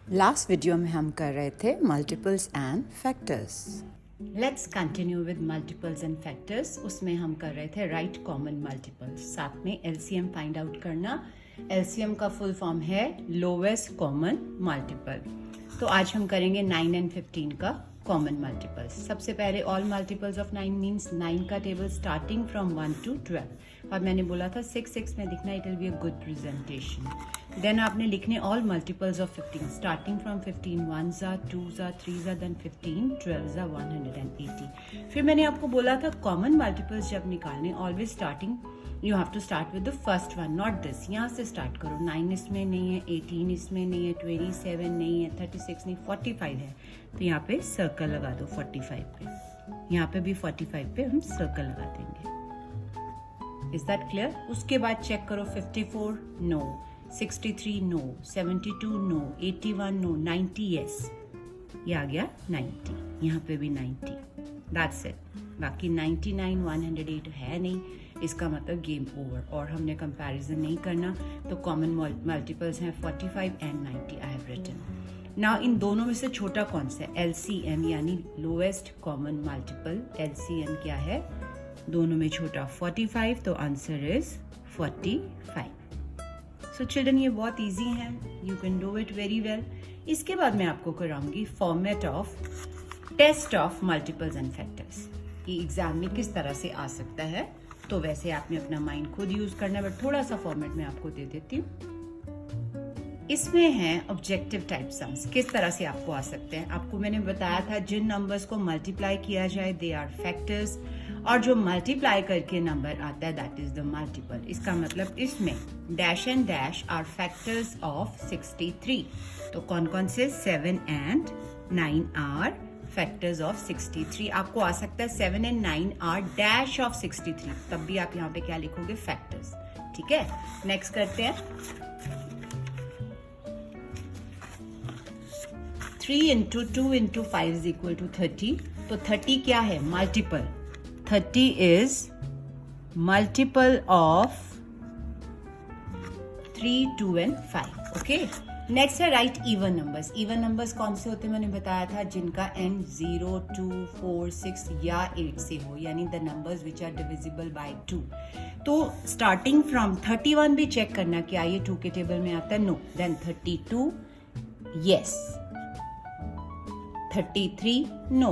Last video में हम कर रहे थे multiples and factors. Let's continue with multiples and factors. उसमें हम कर रहे थे राइट कॉमन मल्टीपल्स, साथ में एलसीएम फाइंड आउट करना। एलसीएम का फुल फॉर्म है लोवेस्ट कॉमन मल्टीपल। तो आज हम करेंगे 9 एंड 15 का कॉमन मल्टीपल्स। सबसे पहले ऑल मल्टीपल्स ऑफ 9 मीन्स 9 का टेबल स्टार्टिंग फ्रॉम 1 to 12। और मैंने बोला था 6 में दिखना, it will be a good presentation. Then आपने लिखने all multiples of 15 starting from 15 1s are 2s are 3s are then 15 12s are 180। फिर मैंने आपको बोला था कॉमन मल्टीपल्स जब निकालने always starting you have to start with the first one, not this. यहाँ से स्टार्ट करो। 9 इसमें नहीं है, 18 इसमें नहीं है, 27 नहीं है, 36 नहीं, 45 है, तो यहाँ पे सर्कल लगा दो 45 पे। यहाँ पे भी 45 पे हम सर्कल लगा देंगे। Is that clear? उसके बाद चेक करो 54 no, 63 no, 72 no, 81 no, 90 yes, ये आ गया 90। यहाँ पे भी 90, दैट्स इट। बाकी 99 108 है नहीं, इसका मतलब गेम ओवर। और हमने कंपैरिजन नहीं करना, तो कॉमन मल्टीपल्स हैं 45 and 90 I have written. Now इन दोनों में से छोटा कौन सा है? एलसीएम यानी लोएस्ट कॉमन मल्टीपल। एलसीएम क्या है? दोनों में छोटा 45, तो आंसर इज 45। सो चिल्ड्रन ये बहुत इजी है, you can do it very well. इसके बाद मैं आपको कराऊंगी format of test of multiples and factors कि एग्जाम में किस तरह से आ सकता है। तो वैसे आपने अपना माइंड खुद यूज करना है, बट थोड़ा सा फॉर्मेट में आपको दे देती हूँ। इसमें है ऑब्जेक्टिव टाइप सम्स, किस तरह से आपको आ सकते हैं। आपको मैंने बताया था जिन नंबर्स को मल्टीप्लाई किया जाए दे आर फैक्टर्स, और जो मल्टीप्लाई करके नंबर आता है दैट इज द मल्टीपल। इसका मतलब इसमें dash and dash are factors of 63। तो कौन कौन से? 7 एंड 9 आर फैक्टर्स ऑफ 63। आपको आ सकता है 7 एंड 9 आर डैश ऑफ 63, तब भी आप यहाँ पे क्या लिखोगे? फैक्टर्स। ठीक है, नेक्स्ट करते हैं। 3 into 2 into 5 is equal to 30। तो 30 क्या है? Multiple. 30 is multiple of 3, 2 and 5। Okay, next है right even numbers. Even numbers कौन से होते हैं? मैंने बताया था जिनका एंड 0, 2, 4, 6 या 8 से हो, यानी the numbers which are divisible by 2। तो स्टार्टिंग फ्रॉम 31 भी चेक करना क्या ये 2 के टेबल में आता है? No. Then 32 yes, 33 no,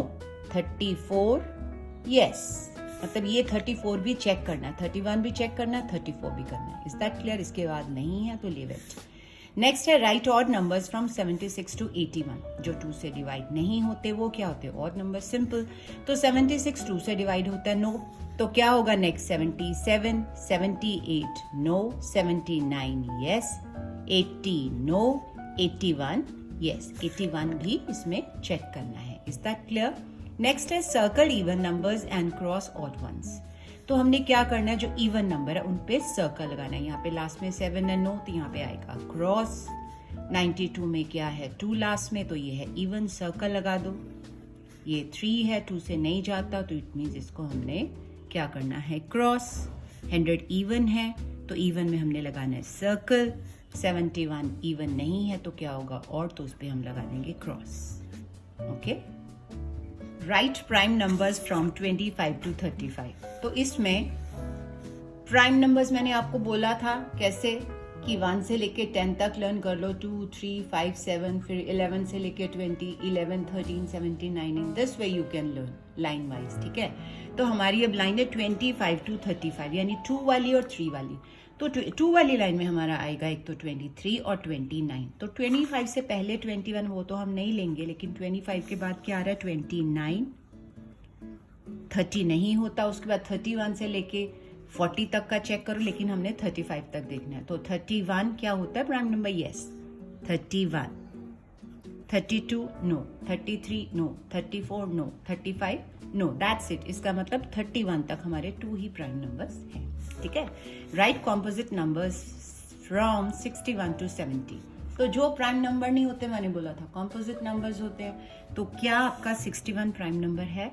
34 yes. मतलब ये 34 भी चेक करना है, 31 भी चेक करना है, 34 भी करना है। Is that clear? इसके बाद नहीं है तो लीव इट। नेक्स्ट है right odd numbers from 76 to 81। जो 2 से डिवाइड नहीं होते वो क्या होते हैं? Odd number. सिंपल। तो 76 2 से डिवाइड होता है, नो। तो क्या होगा next? 77, 78 no, 79 yes, 80 no, 81 yes. 81 भी इसमें चेक करना है। Is that clear? नेक्स्ट है circle even numbers and cross odd ones. तो हमने क्या करना है, जो इवन नंबर है उन पे सर्कल लगाना है। यहाँ पे लास्ट में 7 है, नो, तो यहाँ पे आएगा क्रॉस। 92 में क्या है? 2 लास्ट में, तो ये है इवन, सर्कल लगा दो। ये 3 है, 2 से नहीं जाता, तो इट मीन्स इसको हमने क्या करना है? क्रॉस। 100 इवन है, तो इवन में हमने लगाना है सर्कल। 71 इवन नहीं है, तो क्या होगा? और, तो उस पर हम लगा देंगे cross. Okay, right prime numbers from 25 to 35। तो इसमें प्राइम नंबर्स मैंने आपको बोला था कैसे कि 1 से लेके 10 तक लर्न कर लो, 2, 3, 5, 7, फिर 11 से लेके 20, 11, 13, 17, 19, this way you can learn line wise. ठीक है, तो हमारी अब लाइन है 25 to 35, यानी 2 वाली और 3 वाली। तो 2 वाली लाइन में हमारा आएगा एक तो 23 और 29। तो 25 से पहले 21 वो तो हम नहीं लेंगे, लेकिन 25 के बाद क्या आ रहा है? 29। 30 नहीं होता, उसके बाद 31 से लेके 40 तक का चेक करो, लेकिन हमने 35 तक देखना है। तो 31 क्या होता है? Prime number. Yes, 31। 32 no, 33 no, 34 no, 35 no, that's it. इसका मतलब 31 तक हमारे 2 ही प्राइम नंबर्स हैं। ठीक है, right composite numbers from 61 to 70। तो जो प्राइम नंबर नहीं होते, मैंने बोला था कॉम्पोजिट नंबर्स होते हैं। तो क्या आपका 61 प्राइम नंबर है?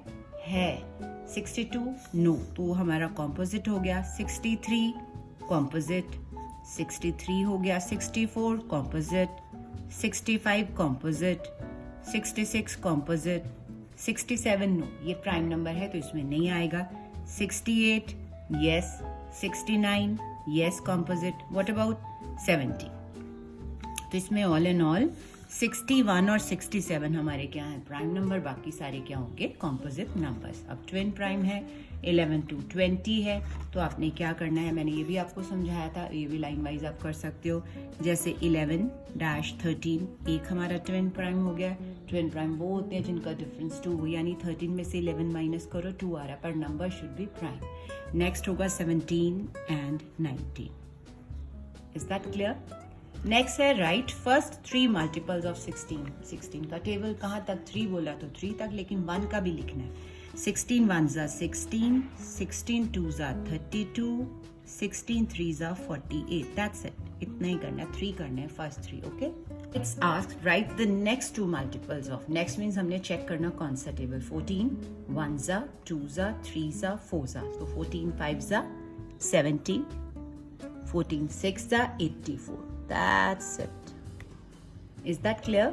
62 नो, तो हमारा कॉम्पोजिट हो गया। 63 कॉम्पोजिट, 63 हो गया, 64 कॉम्पोजिट, 65 कॉम्पोजिट, 66 कॉम्पोजिट, 67 नो, ये प्राइम नंबर है तो इसमें नहीं आएगा, 68 yes, 69 yes composite, what about 70? तो इसमें ऑल एंड ऑल 61 और 67 हमारे क्या है प्राइम नंबर, बाकी सारे क्या होंगे कॉम्पोजिट नंबर्स। अब ट्विन प्राइम है, 11 to 20 है, तो आपने क्या करना है, मैंने ये भी आपको समझाया था, ये भी लाइन वाइज आप कर सकते हो। जैसे 11-13 एक हमारा ट्विन प्राइम हो गया। ट्विन प्राइम वो होते हैं जिनका डिफरेंस 2 हो, यानी 13 में से 11 माइनस करो 2 आ रहा है, पर number should be prime. Next होगा 17 and 19। Is that clear? Next है राइट फर्स्ट 3 मल्टीपल्स ऑफ 16। 16 का टेबल कहाँ तक, 3 बोला तो 3 तक, लेकिन 1 का भी लिखना है। 16 1s are 16, 16 2s are 32, 16 3s are 48. That's it. इतना ही करना है, 3 करना है, first 3, okay? It's asked write the next 2 multiples of. Next means हमने चेक करना कौन सा table, 14 1s are, 2s are, 3s are, 4s are. तो 14 5s are 70, 14 6s are 84. That's it. Is that clear?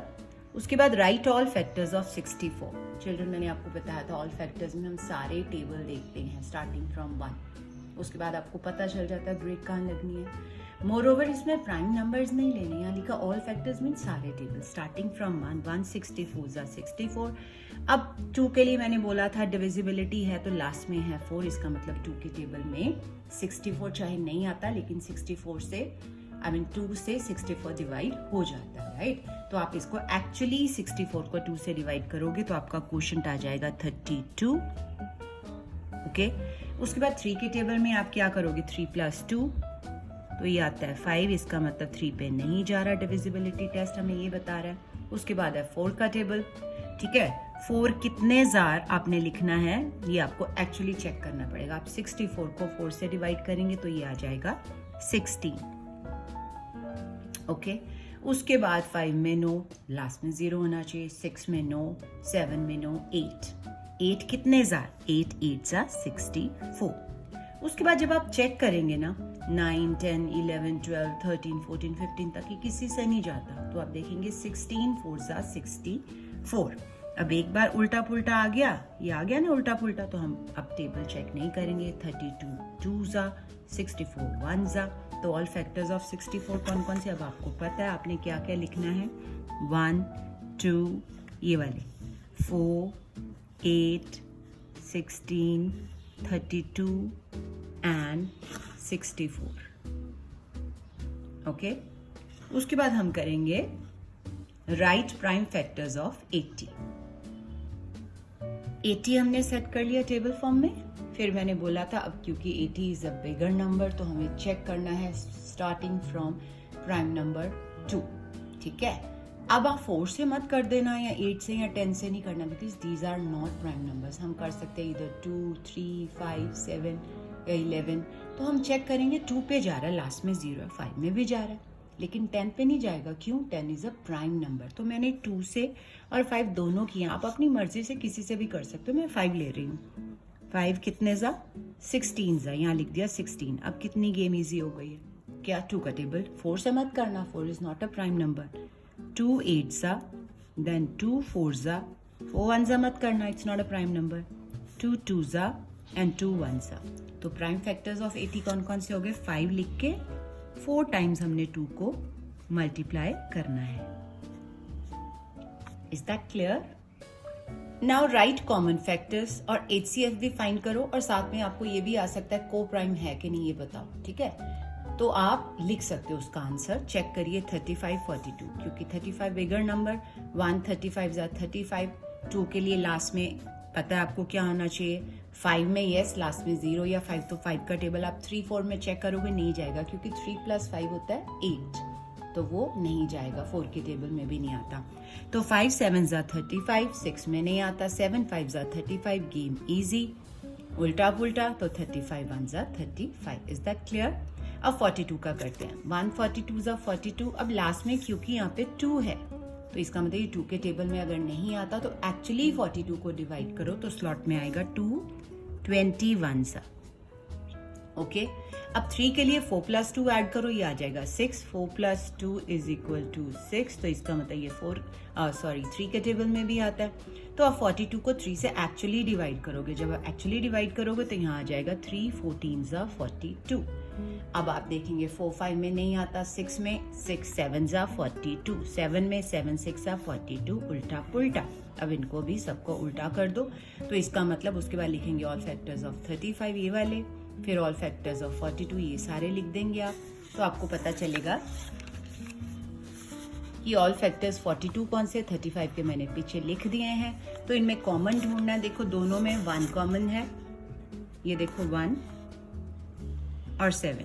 उसके बाद right all factors of 64। Children मैंने आपको बताया था ऑल फैक्टर्स में हम सारे टेबल देखते हैं स्टार्टिंग फ्रॉम 1, उसके बाद आपको पता चल जाता है ब्रेक कहाँ लगनी है। मोर ओवर इसमें प्राइम नंबर्स नहीं लेने, यहाँ लिखा ऑल फैक्टर्स मीन सारे टेबल स्टार्टिंग फ्रॉम 1, 164 64। अब 2 के लिए मैंने बोला था डिविजिबिलिटी है तो लास्ट में है 4, इसका मतलब 2 के टेबल में 64 चाहे नहीं आता, लेकिन 64 से 2 से 64 डिवाइड हो जाता है, राइट? तो आप इसको एक्चुअली 64 को 2 से डिवाइड करोगे तो आपका क्वोशंट आ जाएगा 32, ओके? उसके बाद 3 के टेबल में आप क्या करोगे, 3 + 2 तो ये आता है 5, इसका मतलब 3 पे नहीं जा रहा, डिविजिबिलिटी टेस्ट हमें ये बता रहा है। उसके बाद है 4 का टेबल, ठीक है? 4 कितने जार आपने लिखना है ये आपको एक्चुअली चेक करना पड़ेगा। आप 64 को 4 से डिवाइड करेंगे तो ये आ जाएगा 16, ओके? उसके बाद 5 में नो, लास्ट में 0 होना चाहिए, 6 में नो, 7 में नो, 8 कितने जार, 8 8s are 64। उसके बाद जब आप चेक करेंगे ना 9 10 11 12 13 14 15 तक, ये किसी से नहीं जाता, तो आप देखेंगे 16 4s are 64। अब एक बार उल्टा पुल्टा आ गया, ये आ गया ना उल्टा पुल्टा, तो हम अब टेबल चेक नहीं करेंगे। 32 2s are, 64 1s are। तो ऑल फैक्टर्स ऑफ 64 कौन कौन से अब आपको पता है, आपने क्या क्या लिखना है, 1 2 ये वाले, 4 8 16 32 एंड 64, ओके? उसके बाद हम करेंगे राइट प्राइम फैक्टर्स ऑफ 80। 80 हमने सेट कर लिया टेबल फॉर्म में। फिर मैंने बोला था अब क्योंकि 80 इज अ बिगर नंबर तो हमें चेक करना है स्टार्टिंग फ्रॉम प्राइम नंबर 2, ठीक है? अब आप 4 से मत कर देना या 8 से या 10 से नहीं करना, because these are not prime numbers. हम कर सकते हैं इधर 2 3 5 7 या 11। तो हम चेक करेंगे 2 पे जा रहा है, लास्ट में 0 है, 5 में भी जा रहा है, लेकिन 10 पे नहीं जाएगा। क्यों? 10 इज अ प्राइम नंबर। तो मैंने 2 से और 5 दोनों किए, आप अपनी मर्जी से किसी से भी कर सकते हो। मैं 5 ले रही हूँ। 5 कितने जा, 16 जा, यहाँ लिख दिया 16। अब कितनी गेम इजी हो गई है, क्या 2 का टेबल 4 से मत करना, 4 is not a prime number. 2 8 जा, देन 2 4 जा, 4 1 जा मत करना, it's not a prime number. 2 2 जा एंड 2 1 जा। तो प्राइम फैक्टर्स ऑफ 80 कौन कौन से हो गए, 5 लिख के 4 टाइम्स हमने 2 को मल्टीप्लाई करना है। Is that clear? Now right common factors और HCF भी फाइंड करो, और साथ में आपको ये भी आ सकता है को प्राइम है कि नहीं ये बताओ, ठीक है? तो आप लिख सकते हो उसका आंसर, चेक करिए 35 42, क्योंकि 35 बिगर नंबर, 1 35 जा 35। 2 के लिए लास्ट में पता है आपको क्या होना चाहिए, 5 में यस, लास्ट में 0 या 5, तो 5 का टेबल आप 3 4 में चेक करोगे नहीं जाएगा, क्योंकि 3 + 5 होता है 8, तो वो नहीं जाएगा, 4 के टेबल में भी नहीं आता। तो 5 7 जा 35, 6 में नहीं आता, 7 5 जा 35, गेम इजी। उल्टा पुल्टा तो 35 1 जा 35। Is that clear? अब 42 का करते हैं। 1 42 जा 42। अब लास्ट में क्योंकि यहाँ पे 2 है तो इसका मतलब ये 2 के टेबल में अगर नहीं आता तो एक्चुअली 42 को डिवाइड करो तो स्लॉट में आएगा 2 21 सा, ओके अब 3 के लिए 4 + 2 ऐड करो, ये आ जाएगा 6, 4 + 2 = 6, तो इसका मतलब ये 3 के टेबल में भी आता है। तो आप 42 को 3 से एक्चुअली डिवाइड करोगे, जब आप एक्चुअली डिवाइड करोगे तो यहाँ आ जाएगा 3 14 = 42। अब आप देखेंगे 4 5 में नहीं आता, 6 में 6 7 = 42, 7 में 7 6 = 42, उल्टा पुल्टा। अब इनको भी सबको उल्टा कर दो, तो इसका मतलब उसके बाद लिखेंगे ऑल फैक्टर्स ऑफ 35 ये वाले, फिर ऑल फैक्टर्स ऑफ 42 ये सारे लिख देंगे आप। तो आपको पता चलेगा कि ऑल फैक्टर्स 42 कौन से, 35 के मैंने पीछे लिख दिए हैं। तो इनमें कॉमन ढूंढना है, देखो दोनों में 1 कॉमन है, ये देखो 1 और 7।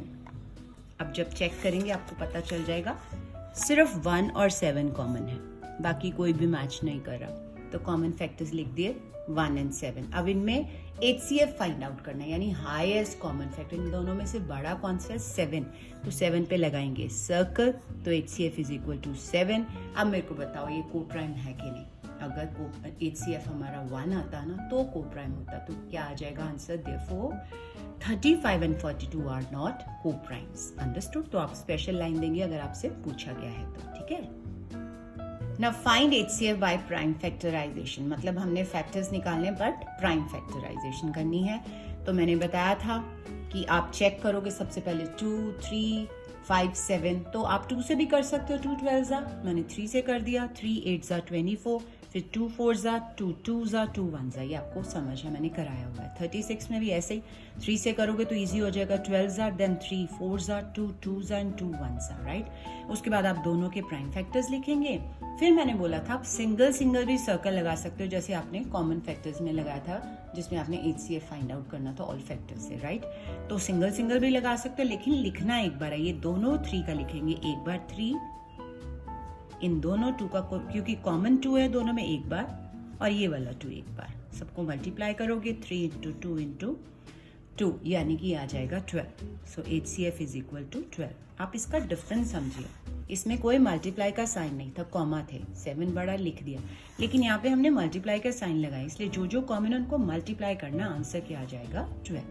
अब जब चेक करेंगे आपको पता चल जाएगा सिर्फ 1 और 7 कॉमन है, बाकी कोई भी मैच नहीं कर रहा। तो कॉमन फैक्टर्स लिख दिए 1 और 7। अब इनमें HCF फाइंड आउट करना है, यानी हाईएस्ट कॉमन फैक्टर। इन दोनों में से बड़ा कौन सा है, 7, तो 7 पे लगाएंगे सर्कल, तो HCF = 7। अब मेरे को बताओ ये को प्राइम है कि नहीं। अगर HCF हमारा 1 आता ना तो को प्राइम होता, तो क्या आ जाएगा answer, therefore 35 and 42 are not coprimes. Understood. तो आप स्पेशल लाइन देंगे अगर आपसे पूछा गया है तो, ठीक है। Now find HCF by prime factorization, मतलब हमने फैक्टर्स निकालने बट प्राइम फैक्टराइजेशन करनी है। तो मैंने बताया था कि आप चेक करोगे सबसे पहले 2 3 5 7, तो आप 2 से भी कर सकते हो, 2 12 ज़ा, मैंने 3 से कर दिया, 3 8 ज़ा 24, फिर 2 4 ज़ा 2 2 ज़ा 2 1 ज़ा, ये आपको समझ है, मैंने कराया हुआ है। 36 में भी ऐसे ही 3 से करोगे तो इजी हो जाएगा, 12 ज़ा, देन 3 4 ज़ा 2 2 ज़ा एंड 2 1 ज़ा, राइट। उसके बाद आप दोनों के प्राइम फैक्टर्स लिखेंगे। फिर मैंने बोला था आप सिंगल भी सर्कल लगा सकते हो, जैसे आपने कॉमन फैक्टर्स में लगाया था जिसमें आपने HCF फाइंड आउट करना था ऑल फैक्टर्स से, राइट। तो सिंगल भी लगा सकते हो, लेकिन लिखना एक बार है, ये दोनों 3 का लिखेंगे एक बार 3, इन दोनों 2 का, क्योंकि कॉमन 2 है दोनों में एक बार, और ये वाला 2 एक बार। सबको मल्टीप्लाई करोगे 3 × 2 × 2, यानी कि आ जाएगा 12। सो HCF = 12। आप इसका डिफरेंस समझिए, इसमें कोई मल्टीप्लाई का साइन नहीं था, कॉमा थे, 7 बड़ा लिख दिया, लेकिन यहाँ पे हमने मल्टीप्लाई का साइन लगाया, इसलिए जो कॉमन है उनको मल्टीप्लाई करना, आंसर क्या आ जाएगा 12।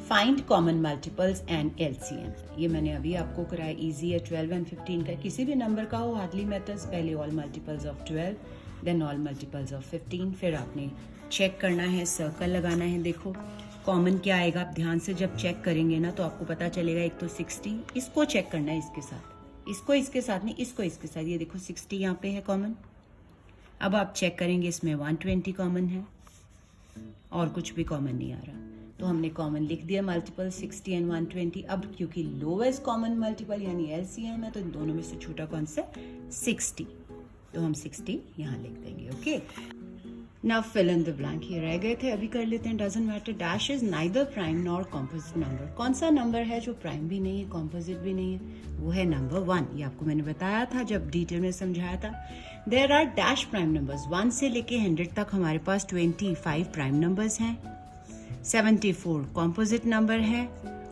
Find common multiples and LCM, ये मैंने अभी आपको कराया, इजी है, 12 और 15 का, किसी भी नंबर का हो, हार्डली मैटर्स। पहले all multiples of 12, then all multiples of 15, फिर आपने चेक करना है, सर्कल लगाना है। देखो कॉमन क्या आएगा, आप ध्यान से जब चेक करेंगे ना तो आपको पता चलेगा। एक तो 60, इसको चेक करना है इसके साथ, इसको इसके साथ नहीं, इसको इसके साथ। ये देखो 60 यहाँ पे है कॉमन। अब आप चेक करेंगे इसमें 120 कॉमन है और कुछ भी कॉमन नहीं आ रहा, तो हमने कॉमन लिख दिया मल्टीपल 60 एंड 120। अब क्योंकि लोवेस्ट कॉमन मल्टीपल यानी LCM है, तो इन दोनों में से छोटा कौन सा, 60, तो हम 60 यहाँ लिख देंगे। Okay, now fill in the blank, ये रह गए थे, अभी कर लेते हैं। Doesn't matter, dash is neither prime nor composite number. कौन सा नंबर है जो प्राइम भी नहीं है कॉम्पोजिट भी नहीं है, वो है नंबर 1। ये आपको मैंने बताया था जब डिटेल में समझाया था। There are dash prime numbers, 1 से लेके 100 तक हमारे पास 25 प्राइम नंबर्स हैं, 74 कॉम्पोजिट नंबर है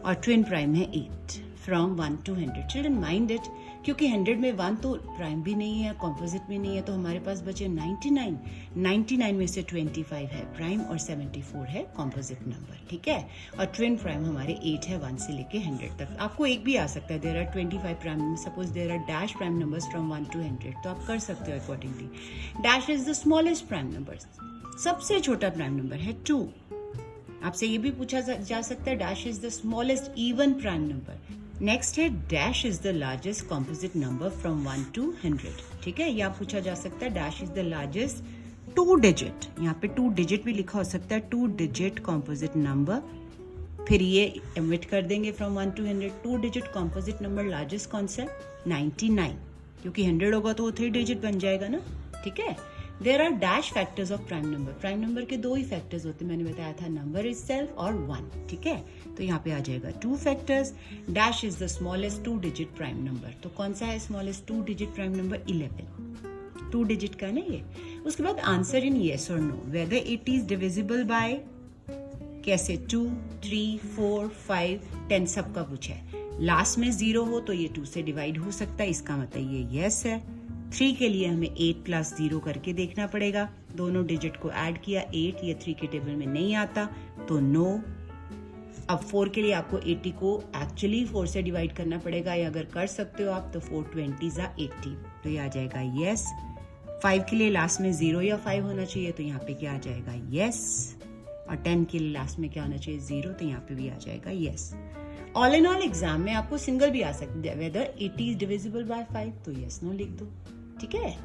और ट्विन प्राइम है 8 from 1 to 100। Children mind it, क्योंकि 100 में 1 तो प्राइम भी नहीं है कॉम्पोजिट भी नहीं है, तो हमारे पास बचे 99 में से 25 है प्राइम और 74 है कॉम्पोजिट नंबर, ठीक है। और ट्विन प्राइम हमारे 8 है 1 से लेके 100 तक। आपको एक भी आ सकता है, there are 25 prime, suppose there are dash prime numbers from 1 to 100, तो आप कर सकते हो accordingly. Dash is the smallest prime number, सबसे छोटा प्राइम नंबर है 2। आपसे ये भी पूछा जा सकता है dash is the smallest even prime number. Next है dash is the largest composite number from 1 to 100, ठीक है। या पूछा जा सकता है dash is the largest 2 digit, यहाँ पे 2 डिजिट भी लिखा हो सकता है, 2 डिजिट कॉम्पोजिट नंबर। फिर ये एमिट कर देंगे from 1 to 100। 2 digit composite number largest कौन सा, 99, क्योंकि 100 होगा तो वो 3 डिजिट बन जाएगा ना, ठीक है। There are dash factors of prime number, prime number के 2 ही फैक्टर्स होते हैं, मैंने बताया था, नंबर इटसेल्फ और 1, ठीक है। तो यहाँ पे आ जाएगा 2 factors. Dash is the smallest 2 digit prime number, तो कौन सा है smallest 2 digit prime number, 11, 2 digit का ना ये। उसके बाद आंसर इन येस और नो, whether it is divisible by, कैसे 2 3 4 5 10 सबका पूछा है। लास्ट में 0 हो तो ये 2 से डिवाइड हो सकता है, इसका मतलब ये येस है। 3 के लिए हमें 8 + 0 करके देखना पड़ेगा, दोनों डिजिट को ऐड किया 8, ये 3 के टेबल में नहीं आता तो नो। अब 4 के लिए आपको 80 को एक्चुअली 4 से डिवाइड करना पड़ेगा, या अगर कर सकते हो आप तो 4 20 80, तो ये आ जाएगा यस। 5 के लिए लास्ट में 0 या 5 होना चाहिए, तो यहाँ पे क्या आ जाएगा यस। और 10 के लिए लास्ट में क्या होना चाहिए 0, तो यहाँ पे भी आ जाएगा yes. All in all exam में आपको सिंगल भी आ सकती है, वेदर 80 इज डिविजिबल बाय 5, तो यस नो लिख दो, ठीक है।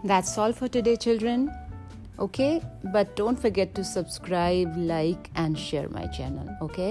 That's all for today, children. Okay, but don't forget to subscribe, like, and share my channel. Okay.